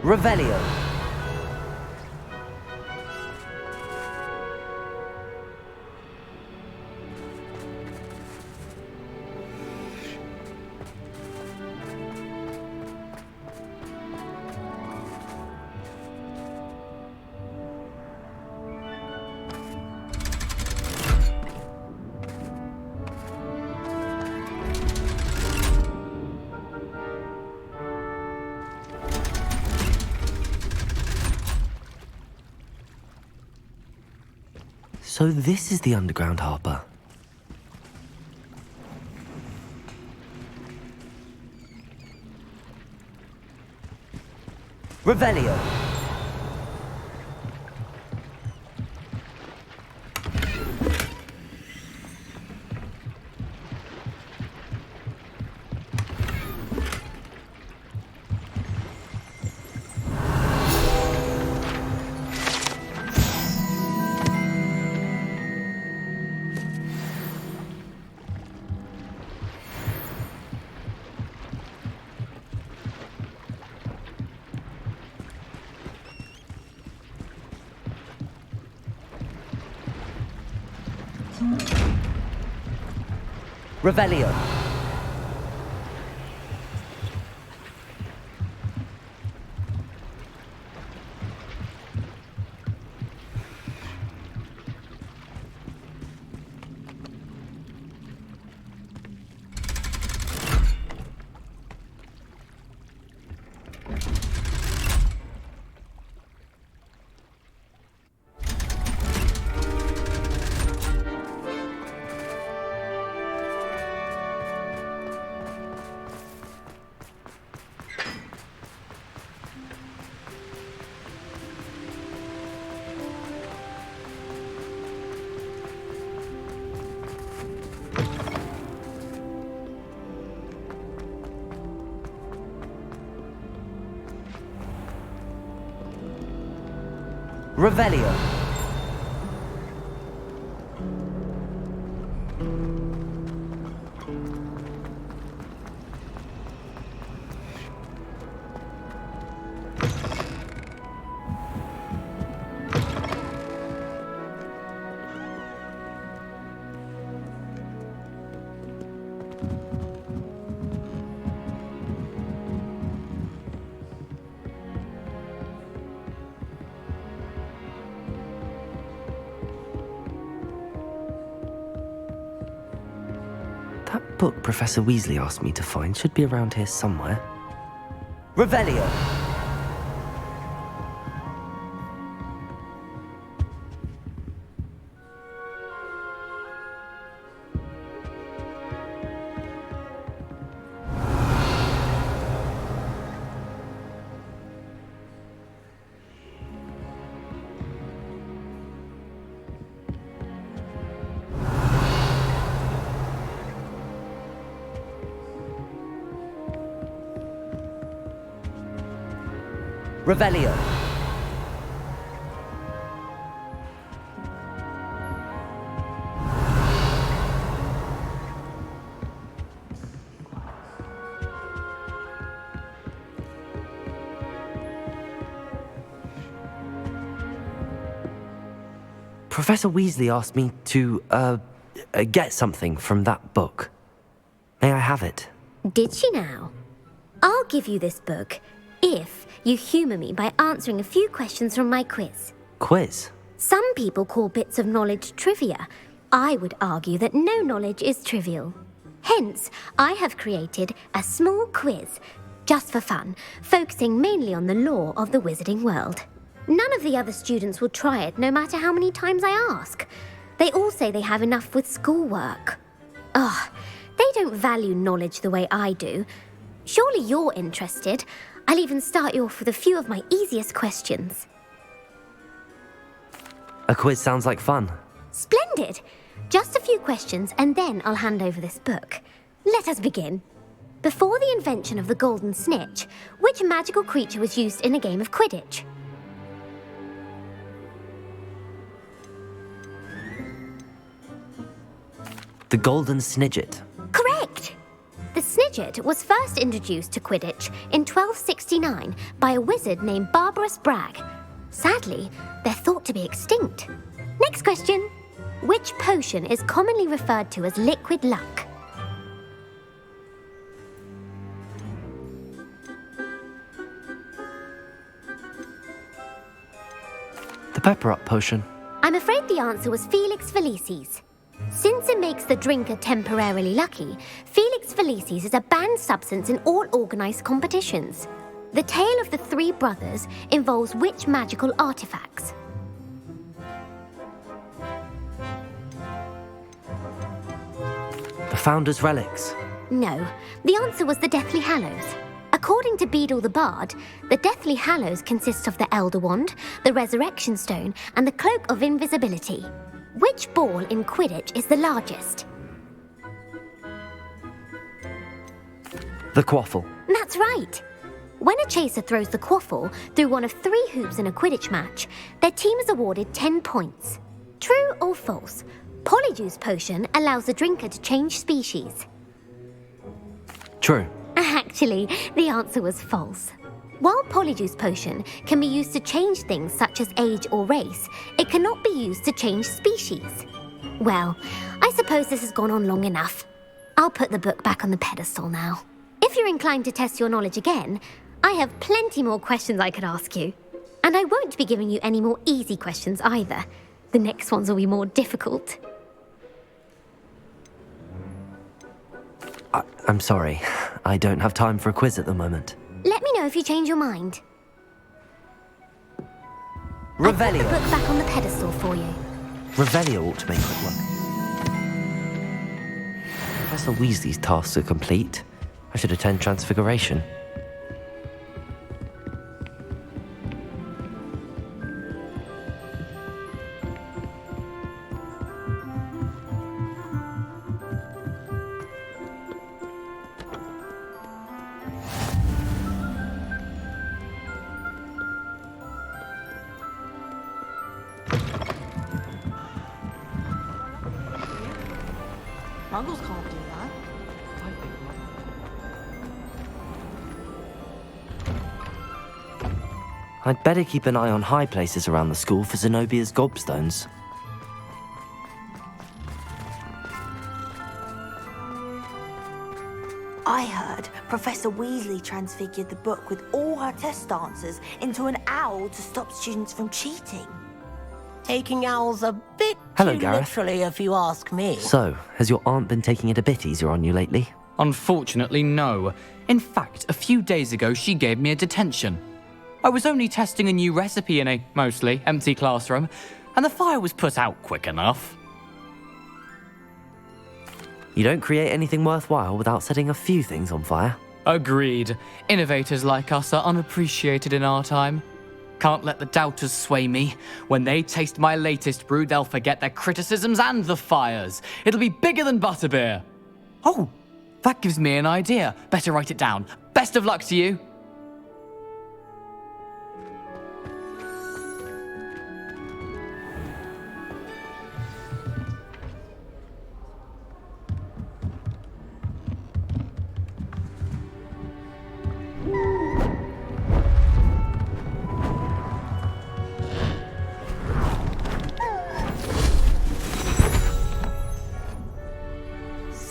Revelio. So this is the underground harbour. Revelio. Revelio. Revelio. That book Professor Weasley asked me to find should be around here somewhere. Revelio. Revelio. Professor Weasley asked me to, get something from that book. May I have it? Did she now? I'll give you this book if you humour me by answering a few questions from my quiz. Quiz? Some people call bits of knowledge trivia. I would argue that no knowledge is trivial. Hence, I have created a small quiz, just for fun, focusing mainly on the lore of the wizarding world. None of the other students will try it, no matter how many times I ask. They all say they have enough with schoolwork. Ugh, they don't value knowledge the way I do. Surely you're interested. I'll even start you off with a few of my easiest questions. A quiz sounds like fun. Splendid! Just a few questions and then I'll hand over this book. Let us begin. Before the invention of the golden snitch, which magical creature was used in a game of Quidditch? The golden snidget. Correct! The snitch midget was first introduced to Quidditch in 1269 by a wizard named Barbarous Bragg. Sadly, they're thought to be extinct. Next question. Which potion is commonly referred to as liquid luck? The pepper up potion. I'm afraid the answer was Felix Felicis. Since it makes the drinker temporarily lucky, Felix Felicis is a banned substance in all organised competitions. The tale of the three brothers involves which magical artifacts? The Founder's Relics. No, the answer was the Deathly Hallows. According to Beadle the Bard, the Deathly Hallows consists of the Elder Wand, the Resurrection Stone, and the Cloak of Invisibility. Which ball in Quidditch is the largest? The Quaffle. That's right. When a chaser throws the quaffle through one of 3 hoops in a Quidditch match, their team is awarded 10 points. True or false? Polyjuice Potion allows the drinker to change species. True. Actually, the answer was false. While Polyjuice Potion can be used to change things such as age or race, it cannot be used to change species. Well, I suppose this has gone on long enough. I'll put the book back on the pedestal now. If you're inclined to test your knowledge again, I have plenty more questions I could ask you. And I won't be giving you any more easy questions either. The next ones will be more difficult. I'm sorry. I don't have time for a quiz at the moment. Let me know if you change your mind. Revelio. I put the book back on the pedestal for you. Revelio ought to make quick work. Professor Weasley's tasks are complete. I should attend Transfiguration. Muggles can't do that. I'd better keep an eye on high places around the school for Zenobia's gobstones. I heard Professor Weasley transfigured the book with all her test answers into an owl to stop students from cheating. Taking owls a bit Hello, too Gareth. literally, if you ask me. So, has your aunt been taking it a bit easier on you lately? Unfortunately, no. In fact, a few days ago, she gave me a detention. I was only testing a new recipe in a mostly empty classroom, and the fire was put out quick enough. You don't create anything worthwhile without setting a few things on fire. Agreed. Innovators like us are unappreciated in our time. Can't let the doubters sway me. When they taste my latest brew, they'll forget their criticisms and the fires. It'll be bigger than butterbeer. Oh, that gives me an idea. Better write it down. Best of luck to you.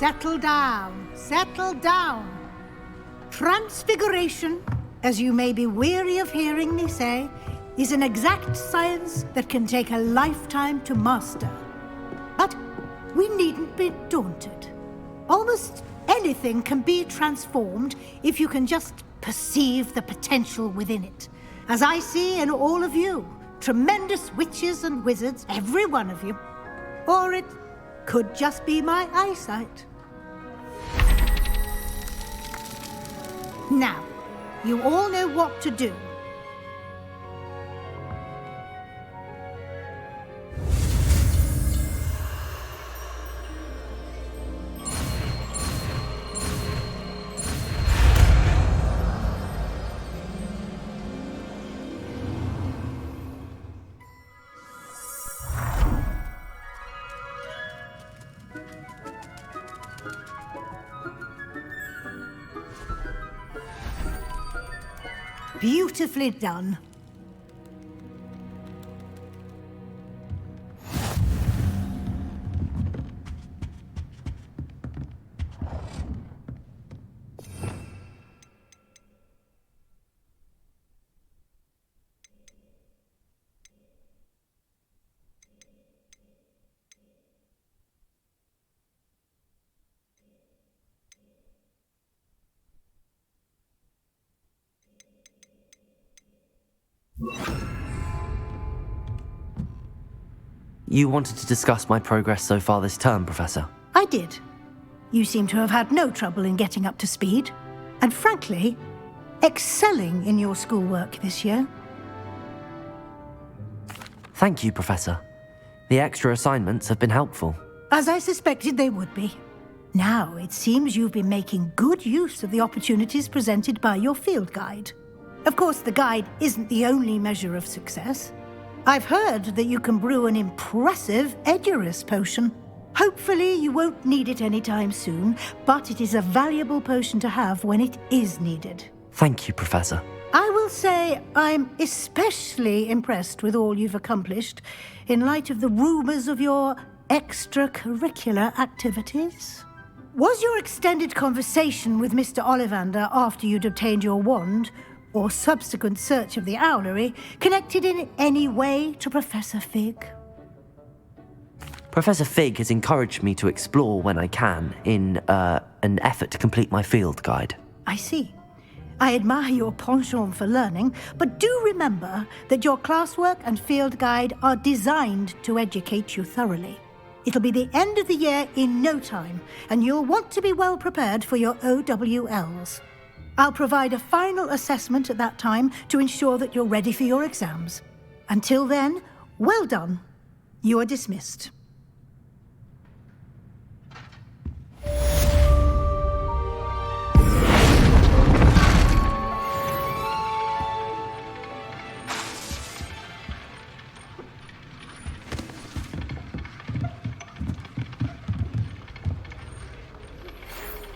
Settle down, settle down. Transfiguration, as you may be weary of hearing me say, is an exact science that can take a lifetime to master. But we needn't be daunted. Almost anything can be transformed if you can just perceive the potential within it. As I see in all of you, tremendous witches and wizards, every one of you. Or it could just be my eyesight. Now, you all know what to do. Beautifully done. You wanted to discuss my progress so far this term, Professor? I did. You seem to have had no trouble in getting up to speed, and frankly, excelling in your schoolwork this year. Thank you, Professor. The extra assignments have been helpful. As I suspected they would be. Now, it seems you've been making good use of the opportunities presented by your field guide. Of course, the guide isn't the only measure of success. I've heard that you can brew an impressive Edurus potion. Hopefully, you won't need it anytime soon, but it is a valuable potion to have when it is needed. Thank you, Professor. I will say I'm especially impressed with all you've accomplished in light of the rumors of your extracurricular activities. Was your extended conversation with Mr. Ollivander after you'd obtained your wand, or subsequent search of the owlery, connected in any way to Professor Fig? Professor Fig has encouraged me to explore when I can in an effort to complete my field guide. I see. I admire your penchant for learning, but do remember that your classwork and field guide are designed to educate you thoroughly. It'll be the end of the year in no time, and you'll want to be well prepared for your OWLs. I'll provide a final assessment at that time to ensure that you're ready for your exams. Until then, well done. You are dismissed.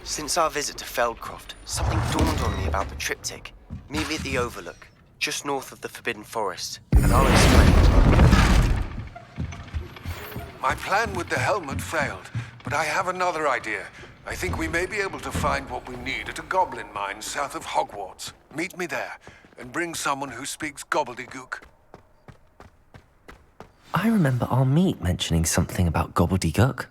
Since our visit to Feldcroft, something dawned on me about the triptych. Meet me at the Overlook, just north of the Forbidden Forest, and I'll explain. My plan with the helmet failed, but I have another idea. I think we may be able to find what we need at a goblin mine south of Hogwarts. Meet me there, and bring someone who speaks gobbledygook. I remember our meet mentioning something about gobbledygook.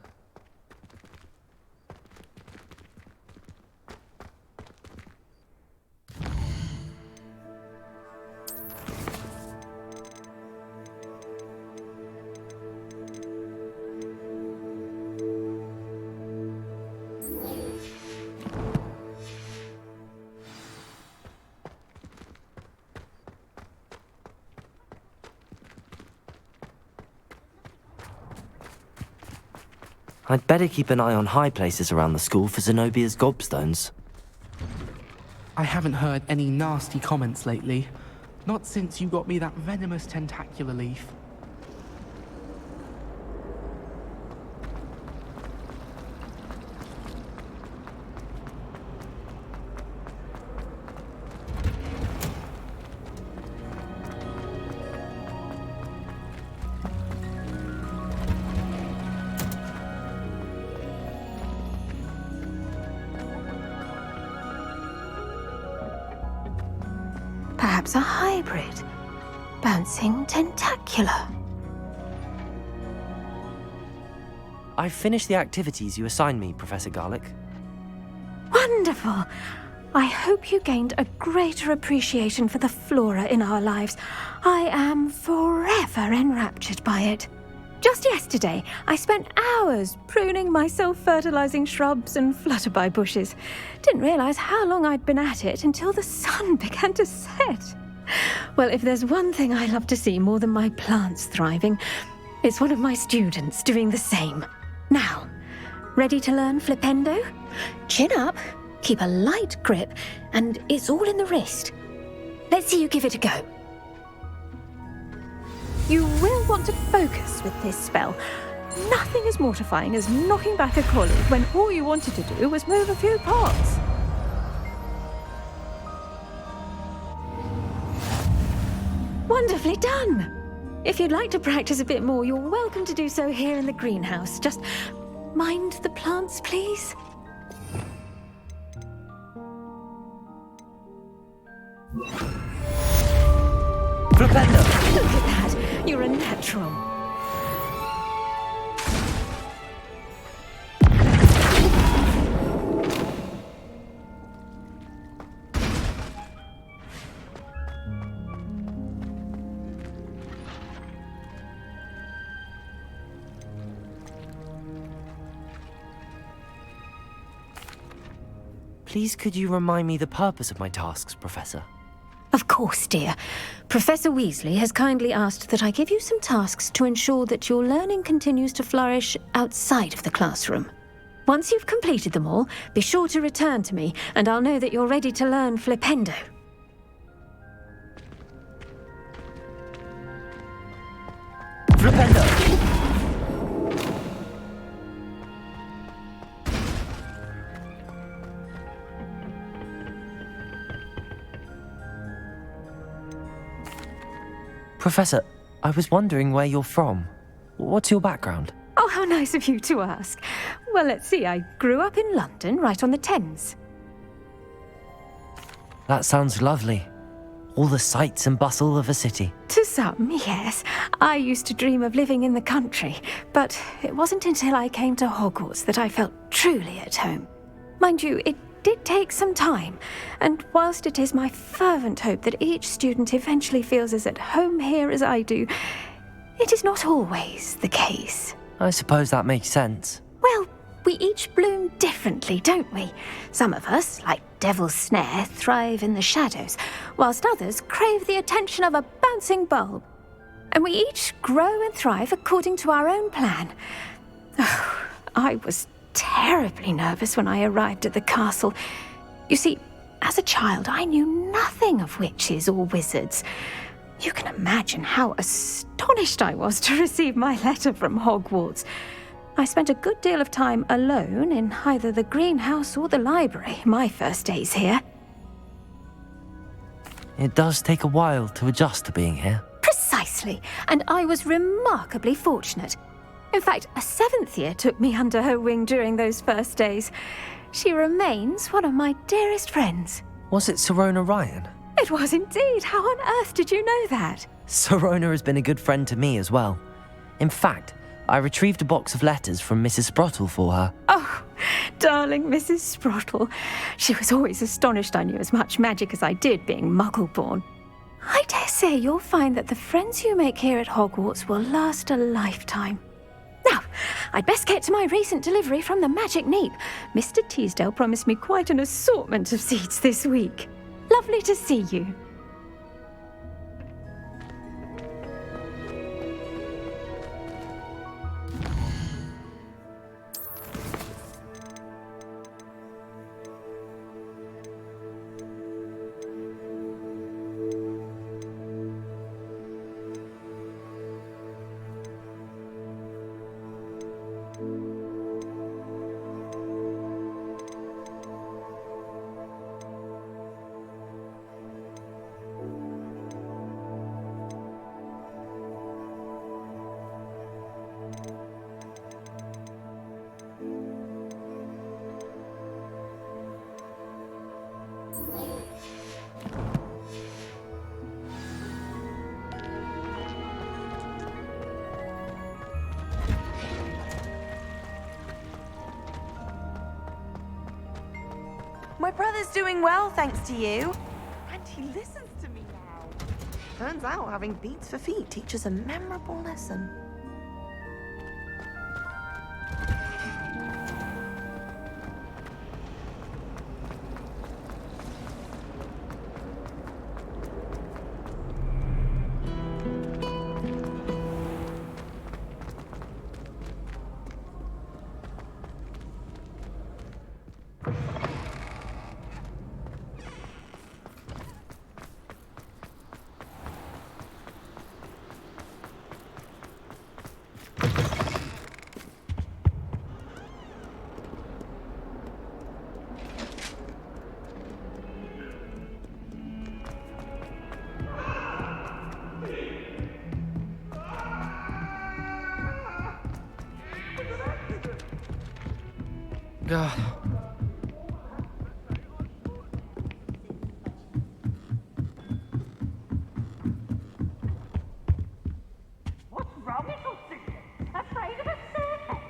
I'd better keep an eye on high places around the school for Zenobia's gobstones. I haven't heard any nasty comments lately. Not since you got me that venomous tentacular leaf. Perhaps a hybrid. Bouncing tentacular. I've finished the activities you assigned me, Professor Garlick. Wonderful! I hope you gained a greater appreciation for the flora in our lives. I am forever enraptured by it. Just yesterday, I spent hours pruning my self-fertilizing shrubs and flutterby bushes. Didn't realize how long I'd been at it until the sun began to set. Well, if there's one thing I love to see more than my plants thriving, it's one of my students doing the same. Now, ready to learn Flipendo? Chin up, keep a light grip, and it's all in the wrist. Let's see you give it a go. You will want to focus with this spell. Nothing as mortifying as knocking back a colleague when all you wanted to do was move a few parts. Wonderfully done! If you'd like to practice a bit more, you're welcome to do so here in the greenhouse. Just mind the plants, please. Flipendo! Look at that! You're a natural. Please could you remind me the purpose of my tasks, Professor? Of course, dear. Professor Weasley has kindly asked that I give you some tasks to ensure that your learning continues to flourish outside of the classroom. Once you've completed them all, be sure to return to me, and I'll know that you're ready to learn Flipendo. Flipendo! Professor, I was wondering where you're from. What's your background? Oh, how nice of you to ask. Well, let's see. I grew up in London, right on the Thames. That sounds lovely. All the sights and bustle of a city. To some, yes. I used to dream of living in the country, but it wasn't until I came to Hogwarts that I felt truly at home. Mind you, it did take some time, and whilst it is my fervent hope that each student eventually feels as at home here as I do, it is not always the case. I suppose that makes sense. Well, we each bloom differently, don't we? Some of us, like Devil's Snare, thrive in the shadows, whilst others crave the attention of a bouncing bulb. And we each grow and thrive according to our own plan. Oh, I was terribly nervous when I arrived at the castle. You see, as a child, I knew nothing of witches or wizards. You can imagine how astonished I was to receive my letter from Hogwarts. I spent a good deal of time alone in either the greenhouse or the library my first days here. It does take a while to adjust to being here. Precisely, and I was remarkably fortunate. In fact, a 7th year took me under her wing during those first days. She remains one of my dearest friends. Was it Sirona Ryan? It was indeed. How on earth did you know that? Sirona has been a good friend to me as well. In fact, I retrieved a box of letters from Mrs. Sprottle for her. Oh, darling Mrs. Sprottle. She was always astonished I knew as much magic as I did, being Muggle-born. I dare say you'll find that the friends you make here at Hogwarts will last a lifetime. Now, I'd best get to my recent delivery from the Magic Neep. Mr. Teasdale promised me quite an assortment of seeds this week. Lovely to see you. My brother's doing well, thanks to you. And he listens to me now. Turns out having beats for feet teaches a memorable lesson. God. What's wrong, little Susan? Afraid of a staircase?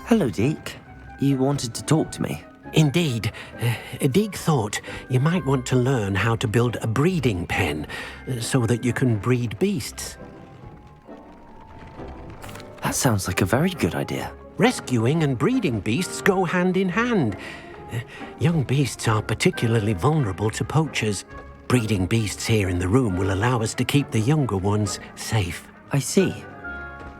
Hello, Deke. You wanted to talk to me? Indeed. Deke thought you might want to learn how to build a breeding pen so that you can breed beasts. That sounds like a very good idea. Rescuing and breeding beasts go hand in hand. Young beasts are particularly vulnerable to poachers. Breeding beasts here in the room will allow us to keep the younger ones safe. I see.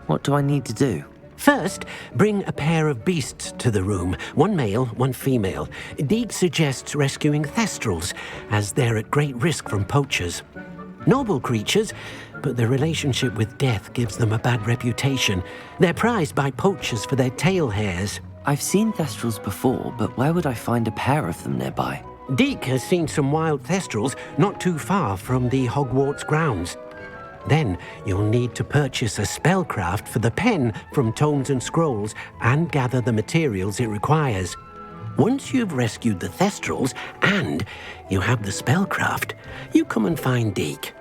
What do I need to do? First, bring a pair of beasts to the room. One male, one female. Deke suggests rescuing thestrals, as they're at great risk from poachers. Noble creatures, but their relationship with death gives them a bad reputation. They're prized by poachers for their tail hairs. I've seen thestrals before, but where would I find a pair of them nearby? Deke has seen some wild thestrals not too far from the Hogwarts grounds. Then you'll need to purchase a spellcraft for the pen from Tomes and Scrolls and gather the materials it requires. Once you've rescued the thestrals and you have the spellcraft, you come and find Deke.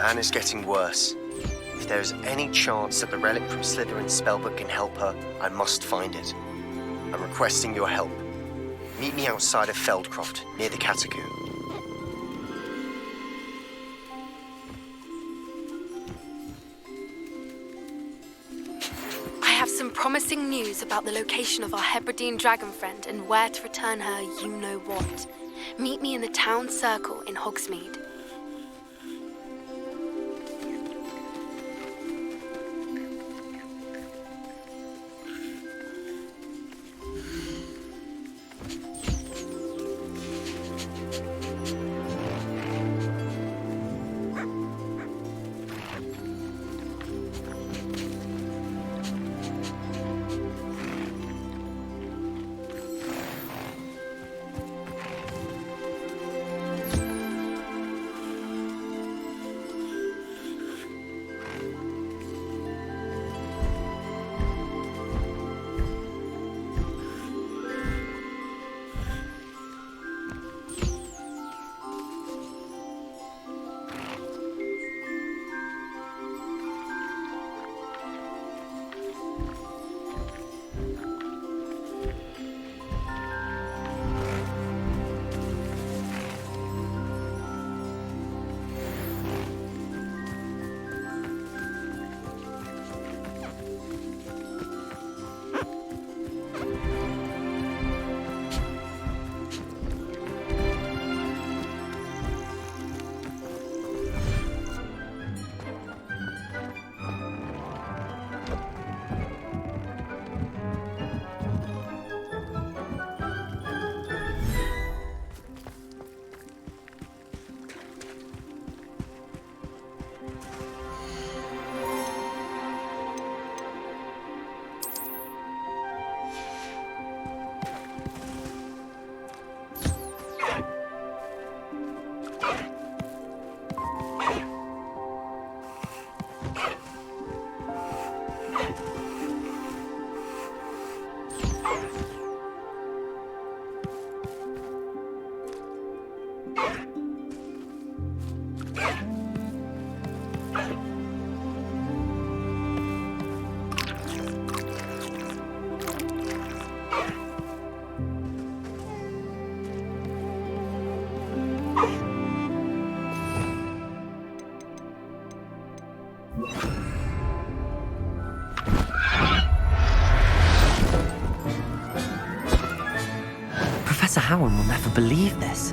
Anna's getting worse. If there is any chance that the relic from Slytherin's spellbook can help her, I must find it. I'm requesting your help. Meet me outside of Feldcroft, near the Catacomb. I have some promising news about the location of our Hebridean dragon friend and where to return her you-know-what. Meet me in the town circle in Hogsmeade. Professor Howard will never believe this.